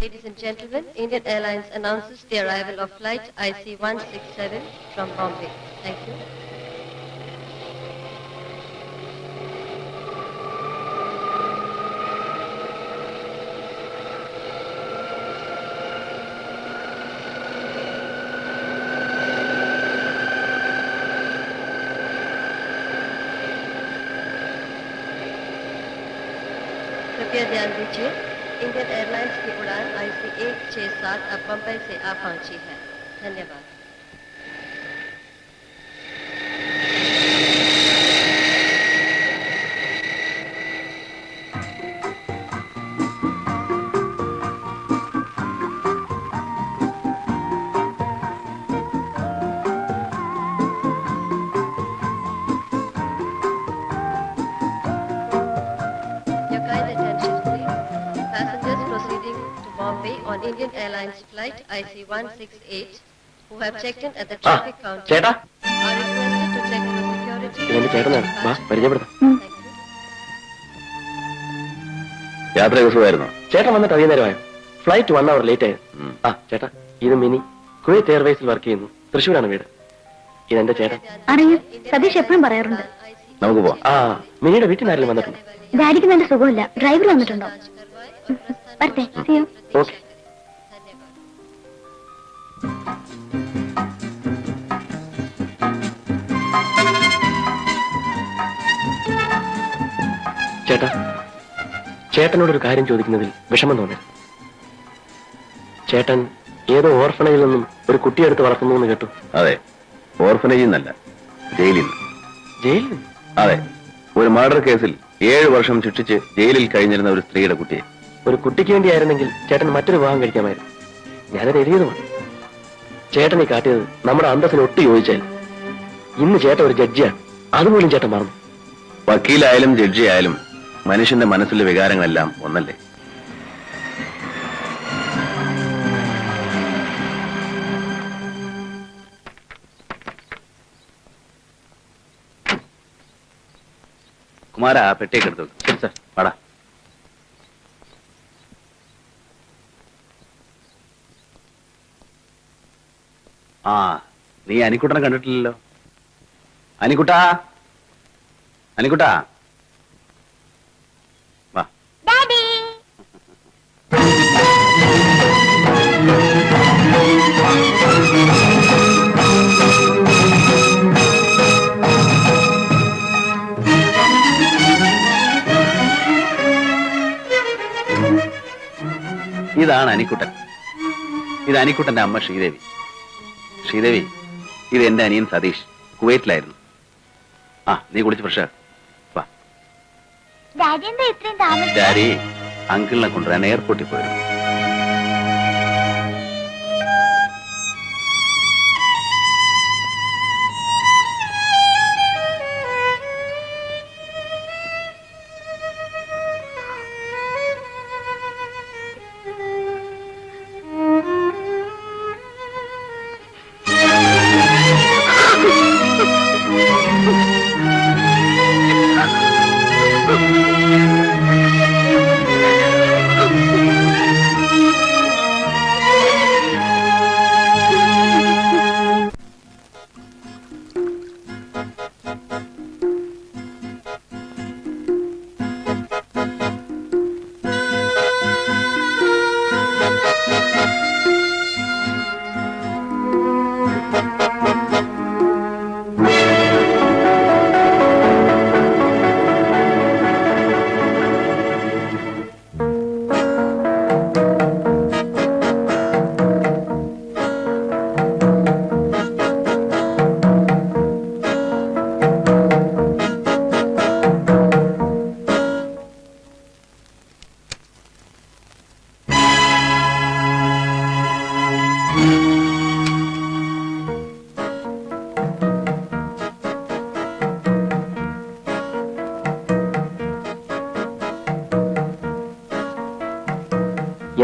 Ladies and gentlemen, Indian Airlines announces the arrival of flight IC-167 from Bombay. Thank you. कृपया ध्यान दीजिए, Indian airlines की उड़ान IC-167 अब बम्बई से आ पहुंची है। धन्यवाद। On Indian Airlines flight IC-168, who have checked in at the traffic counter, are requested to check for security. യാത്ര ദിവസമായിരുന്നു. ചേട്ടൻ വന്നിട്ട് അധികം നേരമായോ? ഫ്ലൈറ്റ് 1 hour ലേറ്റ് ആയിരുന്നു. ചേട്ടാ, ഇത് മിനി കുവൈറ്റ് എയർവേസിൽ വർക്ക് ചെയ്യുന്നു. തൃശ്ശൂരാണ് വീട്. ഇതെന്റെ ചേട്ടൻ. അറിയാം, സതീഷ് എപ്പോഴും പറയാറുണ്ട്. നമുക്ക് പോവാം. മിനിയുടെ വീട്ടിൽ ആരെങ്കിലും വന്നിട്ടുണ്ട്? ഡാഡിക്ക് നല്ല സുഖമില്ല. ഡ്രൈവർ വന്നിട്ടുണ്ടോ? വരട്ടെ. ഓക്കെ. ചേട്ടാ, ചേട്ടനോടൊരു കാര്യം ചോദിക്കുന്നതിൽ വിഷമം തോന്നരുത്. ചേട്ടൻ ഏതോ ഓർഫനേജിൽ നിന്നും ഒരു കുട്ടിയെടുത്ത് വളർത്തുന്നു എന്ന് കേട്ടു. അതെ, ഓർഫനേജിൽ നിന്നല്ല, ജയിലിൽ നിന്ന്. ജയിലിൽ നിന്ന്? അതെ, ഒരു മർഡർ കേസിൽ 7 വർഷം ശിക്ഷിച്ച് ജയിലിൽ കഴിഞ്ഞിരുന്ന ഒരു സ്ത്രീയുടെ കുട്ടിയെ. ഒരു കുട്ടിക്ക് വേണ്ടിയായിരുന്നെങ്കിൽ ചേട്ടൻ മറ്റൊരു വിവാഹം കഴിക്കാമായിരുന്നു. ഞാനത് എഴുതിയതുമാണ്. ചേട്ടനെ കാട്ടിയത് നമ്മുടെ അന്തസ്സിന് ഒട്ടും യോജിച്ചാൽ. ഇന്ന് ചേട്ടൻ ഒരു ജഡ്ജിയാണ്, അതുപോലും ചേട്ടൻ മറന്നു. വക്കീലായാലും ജഡ്ജി ആയാലും മനുഷ്യന്റെ മനസ്സിലെ വികാരങ്ങളെല്ലാം ഒന്നല്ലേ? കുമാര, പെട്ടിയൊക്കെ എടുത്തു. ശരി സാർ, പാടാ. നീ അനിക്കുട്ടനെ കണ്ടിട്ടില്ലല്ലോ. അനിക്കുട്ടാ, അനിക്കുട്ടാ, വാ. ഇതാണ് അനിക്കുട്ടൻ. ഇത് അനിക്കുട്ടന്റെ അമ്മ ശ്രീദേവി. ശ്രീദേവി, ഇത് എന്റെ അനിയൻ സതീഷ്, കുവൈറ്റിലായിരുന്നു. നീ കുളിച്ച് ഫ്രഷ് വാ. ഡാഡി അങ്കിളിനെ കൊണ്ടുവരാൻ എയർപോർട്ടിൽ പോയിരുന്നു.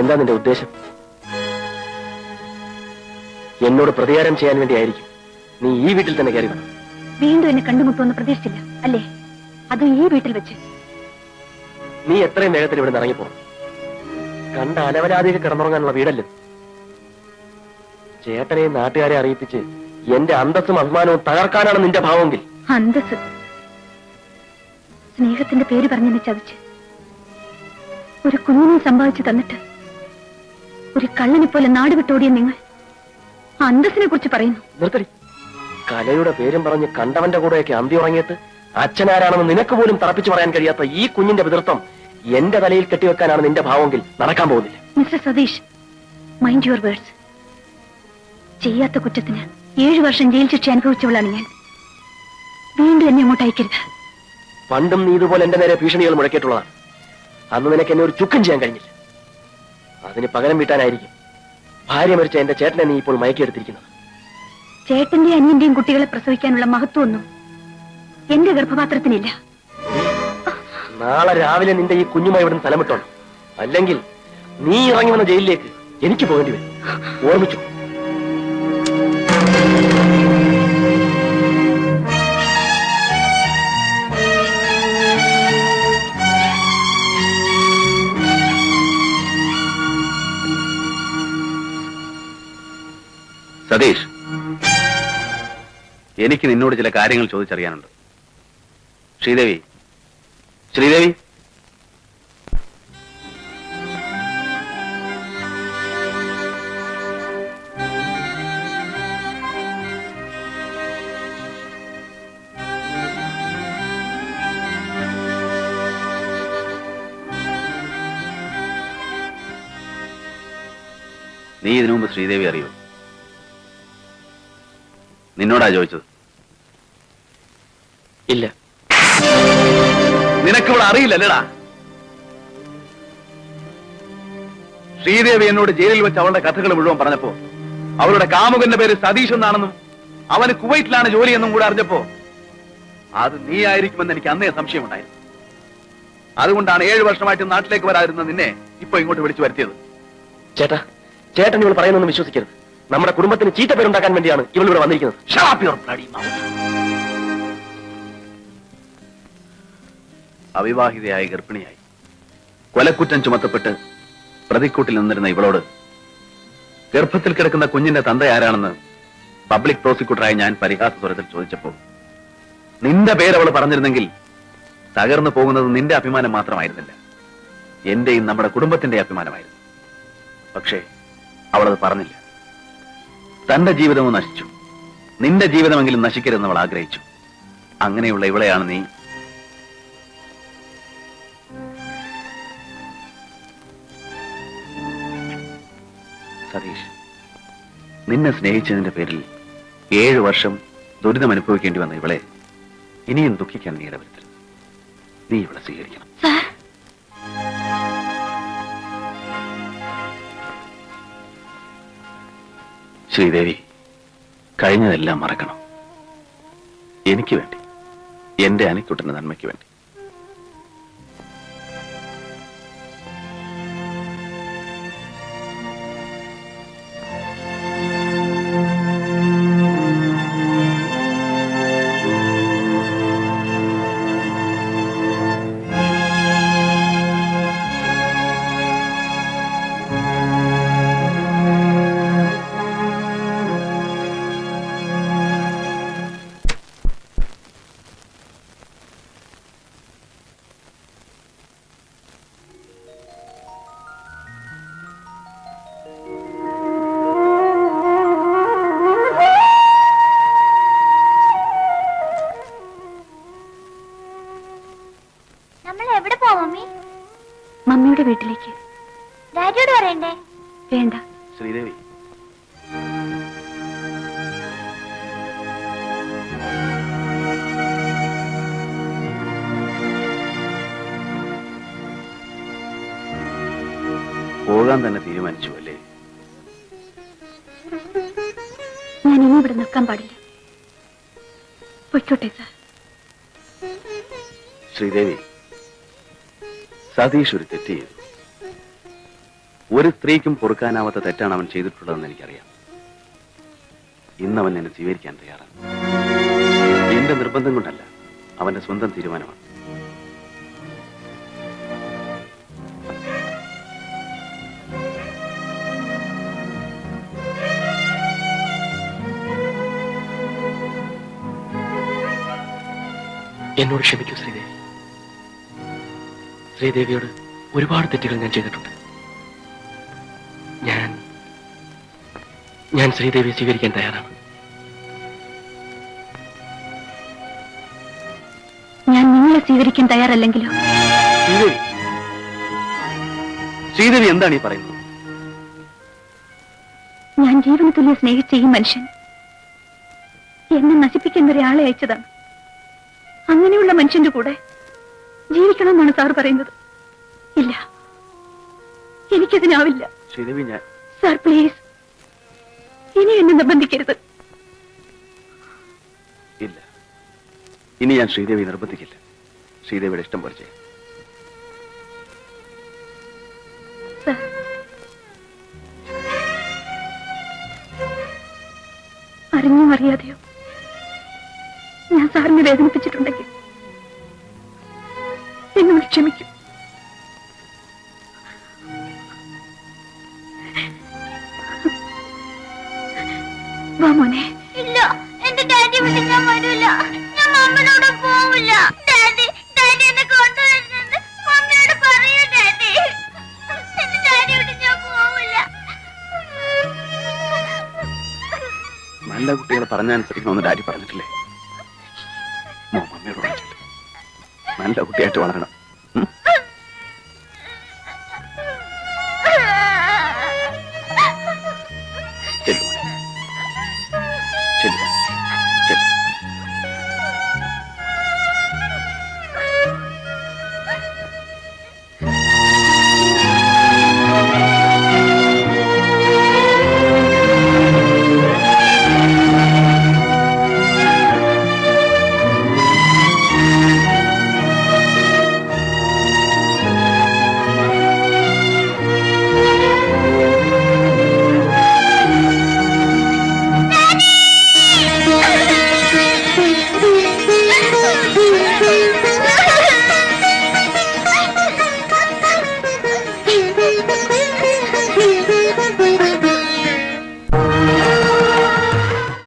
എന്താ നിന്റെ ഉദ്ദേശം? എന്നോട് പ്രതികാരം ചെയ്യാൻ വേണ്ടിയായിരിക്കും നീ ഈ വീട്ടിൽ തന്നെ കയറി വന്നു. വീണ്ടും എന്നെ കണ്ടുമുട്ടുമെന്ന് പ്രതീക്ഷിച്ചില്ല അല്ലേ? അതും ഈ വീട്ടിൽ വെച്ച്. നീ എത്രയും വേഗത്തിൽ ഇവിടെ ഇറങ്ങിപ്പോ. കണ്ട അലവലാതിയിൽ കിടന്നുറങ്ങാനുള്ള വീടല്ലേ. ചേട്ടനെയും നാട്ടുകാരെ അറിയിപ്പിച്ച് എന്റെ അന്തസ്സും അഭിമാനവും തകർക്കാനാണ് നിന്റെ ഭാവമെങ്കിൽ അന്തസ് സ്നേഹത്തിന്റെ പേര് പറഞ്ഞെന്നെ ചതിച്ച് ഒരു കുഞ്ഞിനെ സമ്പാദിച്ചു തന്നിട്ട് ഒരു കള്ളനെ പോലെ നാട് വിട്ടോടിയ നിങ്ങൾ അന്തസ്സിനെ കുറിച്ച് പറയുന്നു. നിർത്തടി. കലയുടെ പേരും പറഞ്ഞ് കണ്ടവന്റെ കൂടെയൊക്കെ അന്തി ഉറങ്ങിയിട്ട് അച്ഛനാരാണെന്ന് നിനക്ക് പോലും തറപ്പിച്ചു പറയാൻ കഴിയാത്ത ഈ കുഞ്ഞിന്റെ പിതൃത്വം എന്റെ തലയിൽ കെട്ടിവെക്കാനാണ് നിന്റെ ഭാവമെങ്കിൽ നടക്കാൻ പോകുന്നില്ല. Mister Satish, mind your words. ചെയ്യാത്ത കുറ്റത്തിന് 7 വർഷം ജയിൽ ശിക്ഷ അനുഭവിച്ചവളാണ് ഞാൻ. വീണ്ടും എന്നെ അങ്ങോട്ട് അയക്കരുത്. പണ്ടും നീ ഇതുപോലെ എന്റെ നേരെ ഭീഷണികൾ മുഴക്കിയിട്ടുള്ളതാണ്. അന്ന് നിനക്ക് എന്നെ ഒരു ചുക്കും ചെയ്യാൻ കഴിഞ്ഞില്ല. അതിന് പകരം വീട്ടാനായിരിക്കും ഭാര്യ മരിച്ച എന്റെ ചേട്ടനെ നീ ഇപ്പോൾ മയക്കിയെടുത്തിരിക്കുന്നത്. ചേട്ടന്റെയും അനിയന്റെയും കുട്ടികളെ പ്രസവിക്കാനുള്ള മഹത്വമൊന്നും എന്റെ ഗർഭപാത്രത്തിനില്ല. നാളെ രാവിലെ നിന്റെ ഈ കുഞ്ഞുമായി ഇവിടുന്ന് സ്ഥലമിട്ടോണം. അല്ലെങ്കിൽ നീ ഇറങ്ങി വന്ന ജയിലിലേക്ക് എനിക്ക് പോകേണ്ടി വരും. ഓർമ്മിച്ചു. സതീഷ്, എനിക്ക് നിന്നോട് ചില കാര്യങ്ങൾ ചോദിച്ചറിയാനുണ്ട്. ശ്രീദേവി, ശ്രീദേവി, നീ ഇതിനു മുമ്പ് ശ്രീദേവി അറിയോ? നിന്നോടാ ചോദിച്ചത്. ഇല്ല. നിനക്കിവിടെ അറിയില്ലല്ലേടാ? ശ്രീദേവി എന്നോട് ജയിലിൽ വെച്ച് അവളുടെ കഥകൾ മുഴുവൻ പറഞ്ഞപ്പോ അവളുടെ കാമുകന്റെ പേര് സതീഷ് എന്നാണെന്നും അവന് കുവൈറ്റിലാണ് ജോലിയെന്നും കൂടെ അറിഞ്ഞപ്പോ അത് നീ ആയിരിക്കുമെന്ന് എനിക്ക് അന്നേ സംശയമുണ്ടായിരുന്നു. അതുകൊണ്ടാണ് 7 വർഷമായിട്ട് നാട്ടിലേക്ക് വരാതിരുന്ന നിന്നെ ഇപ്പൊ ഇങ്ങോട്ട് വിളിച്ചു വരുത്തിയത്. ചേട്ടാ, ചേട്ടൻ ഇവൾ പറയുന്നൊന്നും വിശ്വസിക്കരുത്. നമ്മുടെ കുടുംബത്തിന് ചീത്ത പേരുണ്ടാക്കാൻ വേണ്ടിയാണ് ഇവൾ ഇവിടെ വന്നിരിക്കുന്നത്. അവിവാഹിതയായി ഗർഭിണിയായി കൊലക്കുറ്റം ചുമത്തപ്പെട്ട് പ്രതിക്കൂട്ടിൽ നിന്നിരുന്ന ഇവളോട് ഗർഭത്തിൽ കിടക്കുന്ന കുഞ്ഞിന്റെ തന്ത ആരാണെന്ന് പബ്ലിക് പ്രോസിക്യൂട്ടറായി ഞാൻ പരിഹാസ സ്വരത്തിൽ ചോദിച്ചപ്പോൾ നിന്റെ പേര് അവൾ പറഞ്ഞിരുന്നെങ്കിൽ തകർന്നു പോകുന്നത് നിന്റെ അഭിമാനം മാത്രമായിരുന്നില്ല, എന്റെയും നമ്മുടെ കുടുംബത്തിന്റെ അഭിമാനമായിരുന്നു. പക്ഷേ അവളത് പറഞ്ഞില്ല. തന്റെ ജീവിതവും നശിച്ചു, നിന്റെ ജീവിതമെങ്കിലും നശിക്കരുതെന്ന് അവൾ ആഗ്രഹിച്ചു. അങ്ങനെയുള്ള ഇവളെയാണ് നീ. സതീഷ്, നിന്നെ സ്നേഹിച്ചതിന്റെ പേരിൽ 7 വർഷം ദുരിതം അനുഭവിക്കേണ്ടി വന്ന ഇവളെ ഇനിയും ദുഃഖിക്കാൻ നീ ഇടവരുത്തരുത്. നീ ഇവളെ സ്വീകരിക്കണം. ശ്രീദേവി, കഴിഞ്ഞതെല്ലാം മറക്കണം. എനിക്ക് വേണ്ടി, എന്റെ അനിക്കുട്ടന്റെ നന്മയ്ക്ക് വേണ്ടി. മമ്മിയുടെ വീട്ടിലേക്ക്. ഡാഡിയോട് പറയണ്ടേ? വേണ്ട. ശ്രീദേവി, പോകാൻ തന്നെ തീരുമാനിച്ചു അല്ലേ? ഞാൻ ഇനി ഇവിടെ നിൽക്കാൻ പാടില്ല. പൊയ്ക്കോട്ടെ സാർ. ശ്രീദേവി, സതീഷ് ഒരു തെറ്റ് ചെയ്തു. ഒരു സ്ത്രീക്കും പൊറുക്കാനാവാത്ത തെറ്റാണ് അവൻ ചെയ്തിട്ടുള്ളതെന്ന് എനിക്കറിയാം. ഇന്നവൻ എന്നെ സ്വീകരിക്കാൻ തയ്യാറാണ്. എന്റെ നിർബന്ധം കൊണ്ടല്ല, അവന്റെ സ്വന്തം തീരുമാനമാണ്. എന്നോട് ക്ഷമിക്കൂ ശ്രീദേവി. ശ്രീദേവിയോട് ഒരുപാട് തെറ്റുകൾ ഞാൻ ചെയ്തിട്ടുണ്ട്. ഞാൻ ശ്രീദേവിയെ സ്വീകരിക്കാൻ തയ്യാറാണ്. ഞാൻ നിങ്ങളെ സ്വീകരിക്കാൻ തയ്യാറല്ലെങ്കിലോ? ശ്രീദേവി എന്താണ് ഈ പറയുന്നത്? ഞാൻ ജീവന തുല്യ സ്നേഹിച്ച ഈ മനുഷ്യൻ എന്നെ നശിപ്പിക്കുന്ന ഒരാളെ അയച്ചതാണ്. അങ്ങനെയുള്ള മനുഷ്യന്റെ കൂടെ ജീവിക്കണമെന്നാണ് സാർ പറയുന്നത്. ഇല്ല, എനിക്കതിനാവില്ല. ശ്രീദേവി, ഞാൻ സാർ പ്ലീസ്, ഇനി എന്നെ നിർബന്ധിക്കരുത്. ഇല്ല, ഇനി ഞാൻ ശ്രീദേവി നിർബന്ധിക്കില്ല. ശ്രീദേവിയുടെ ഇഷ്ടം പോലെ ചെയ്യും. സാർ, അറിഞ്ഞോ അറിയാതെയോ ഞാൻ സാറിനെ വേദനിപ്പിച്ചിട്ടുണ്ടെങ്കിൽ എന്നോട് ക്ഷമിക്കും. വാ മോനെ. ഇല്ല, എന്റെ ഡാഡി വിട്ട് ഞാൻ വരില്ല. ഞാൻ മമ്മിനോട് പോവില്ല. ഡാഡി എന്നെ കൊണ്ടുവരുന്നത് മമ്മിയോട് പറയൂ. ഡാഡി, എന്റെ ഡാഡി വിട്ട് ഞാൻ പോവില്ല. നല്ല കുട്ടികളെ പറഞ്ഞനുസരിക്കണമെന്ന് ഡാഡി പറഞ്ഞിട്ടില്ലേ? മമ്മിയോട് പറഞ്ഞിട്ടില്ല. നല്ല കുട്ടിയായിട്ട് വളരണം.